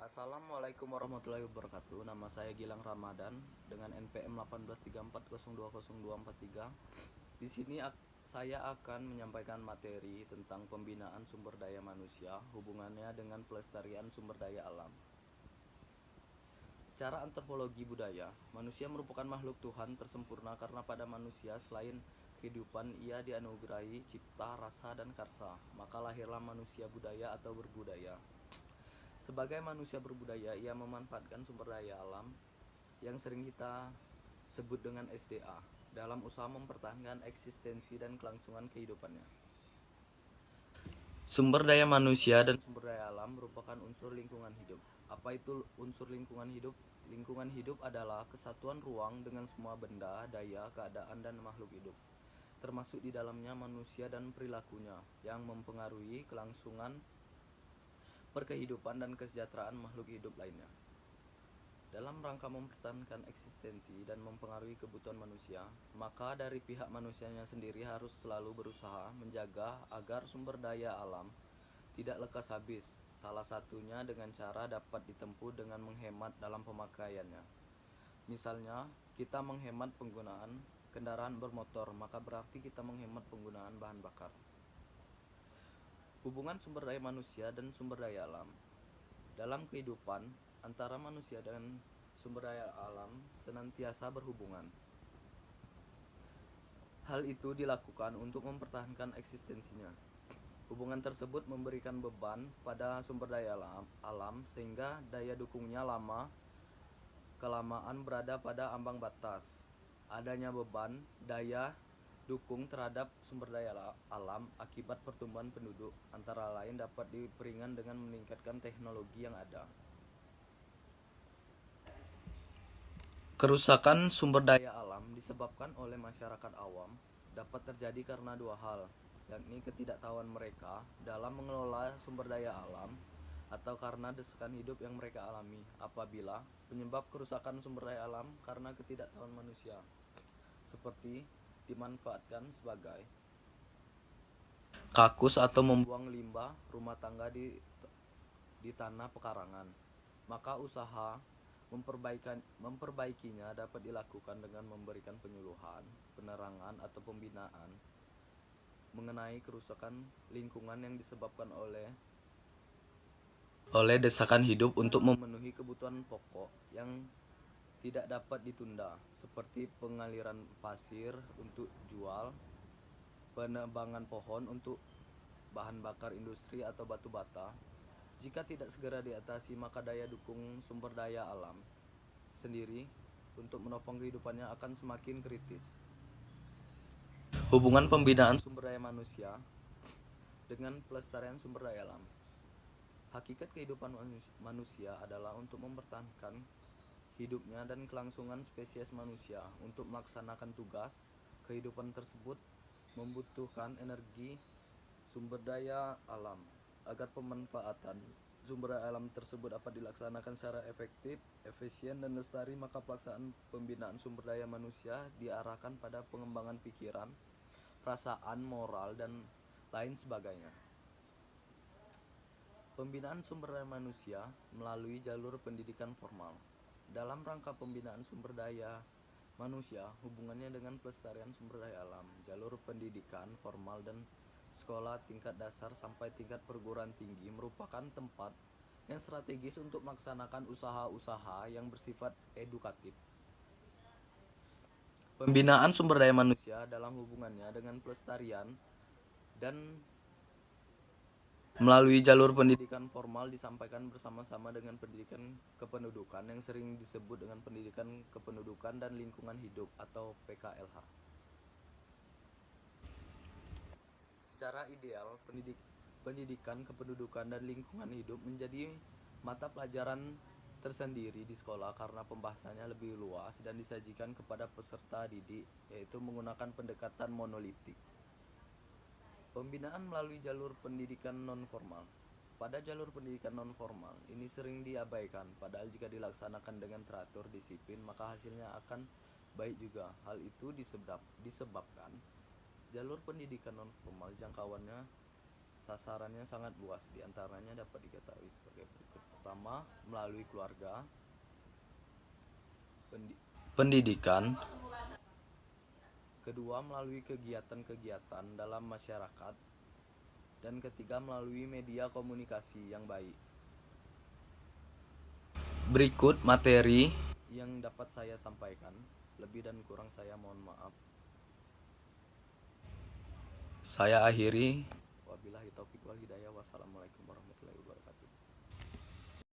Assalamualaikum warahmatullahi wabarakatuh. Nama saya Gilang Ramadan dengan NPM 1834020243. Di sini saya akan menyampaikan materi tentang pembinaan sumber daya manusia, hubungannya dengan pelestarian sumber daya alam. Secara antropologi budaya, manusia merupakan makhluk Tuhan tersempurna karena pada manusia selain kehidupan ia dianugerahi cipta, rasa, dan karsa. Maka lahirlah manusia budaya atau berbudaya. Sebagai manusia berbudaya, ia memanfaatkan sumber daya alam yang sering kita sebut dengan SDA dalam usaha mempertahankan eksistensi dan kelangsungan kehidupannya. Sumber daya manusia dan sumber daya alam merupakan unsur lingkungan hidup. Apa itu unsur lingkungan hidup? Lingkungan hidup adalah kesatuan ruang dengan semua benda, daya, keadaan, dan makhluk hidup, termasuk di dalamnya manusia dan perilakunya yang mempengaruhi kelangsungan perkehidupan dan kesejahteraan makhluk hidup lainnya. Dalam rangka mempertahankan eksistensi dan mempengaruhi kebutuhan manusia, maka dari pihak manusianya sendiri harus selalu berusaha menjaga agar sumber daya alam tidak lekas habis. Salah satunya dengan cara dapat ditempuh dengan menghemat dalam pemakaiannya. Misalnya, kita menghemat penggunaan kendaraan bermotor, maka berarti kita menghemat penggunaan bahan bakar. Hubungan sumber daya manusia dan sumber daya alam. Dalam kehidupan, antara manusia dan sumber daya alam senantiasa berhubungan. Hal itu dilakukan untuk mempertahankan eksistensinya. Hubungan tersebut memberikan beban pada sumber daya alam sehingga daya dukungnya kelamaan berada pada ambang batas. Adanya beban daya dukung terhadap sumber daya alam akibat pertumbuhan penduduk antara lain dapat diperingan dengan meningkatkan teknologi yang ada. Kerusakan sumber daya alam disebabkan oleh masyarakat awam dapat terjadi karena dua hal, yakni ketidaktahuan mereka dalam mengelola sumber daya alam atau karena desakan hidup yang mereka alami. Apabila penyebab kerusakan sumber daya alam karena ketidaktahuan manusia, seperti dimanfaatkan sebagai kakus atau membuang limbah rumah tangga di tanah pekarangan, maka usaha memperbaikinya dapat dilakukan dengan memberikan penyuluhan, penerangan, atau pembinaan mengenai kerusakan lingkungan yang disebabkan oleh desakan hidup untuk memenuhi kebutuhan pokok yang tidak dapat ditunda, seperti pengaliran pasir untuk jual, penebangan pohon untuk bahan bakar industri atau batu bata. Jika tidak segera diatasi, maka daya dukung sumber daya alam sendiri untuk menopang kehidupannya akan semakin kritis. Hubungan pembinaan sumber daya manusia dengan pelestarian sumber daya alam. Hakikat kehidupan manusia adalah untuk mempertahankan hidupnya dan kelangsungan spesies manusia. Untuk melaksanakan tugas kehidupan tersebut membutuhkan energi sumber daya alam. Agar pemanfaatan sumber daya alam tersebut dapat dilaksanakan secara efektif, efisien, dan lestari, maka pelaksanaan pembinaan sumber daya manusia diarahkan pada pengembangan pikiran, perasaan, moral, dan lain sebagainya. Pembinaan sumber daya manusia melalui jalur pendidikan formal. Dalam rangka pembinaan sumber daya manusia, hubungannya dengan pelestarian sumber daya alam, jalur pendidikan formal dan sekolah tingkat dasar sampai tingkat perguruan tinggi merupakan tempat yang strategis untuk melaksanakan usaha-usaha yang bersifat edukatif. Pembinaan sumber daya manusia dalam hubungannya dengan pelestarian dan melalui jalur pendidikan formal disampaikan bersama-sama dengan pendidikan kependudukan yang sering disebut dengan pendidikan kependudukan dan lingkungan hidup atau PKLH. Secara ideal, pendidikan kependudukan dan lingkungan hidup menjadi mata pelajaran tersendiri di sekolah karena pembahasannya lebih luas dan disajikan kepada peserta didik, yaitu menggunakan pendekatan monolitik. Pembinaan melalui jalur pendidikan non-formal. Pada jalur pendidikan non-formal, ini sering diabaikan, padahal jika dilaksanakan dengan teratur disiplin, maka hasilnya akan baik juga. Hal itu disebabkan jalur pendidikan non-formal jangkauannya, sasarannya sangat luas, diantaranya dapat diketahui sebagai berikut. pertama melalui keluarga, pendidikan, kedua melalui kegiatan-kegiatan dalam masyarakat, dan ketiga melalui media komunikasi yang baik. Berikut materi yang dapat saya sampaikan, lebih dan kurang saya mohon maaf. Saya akhiri, wabillahi taufiq wal hidayah, wassalamualaikum warahmatullahi wabarakatuh.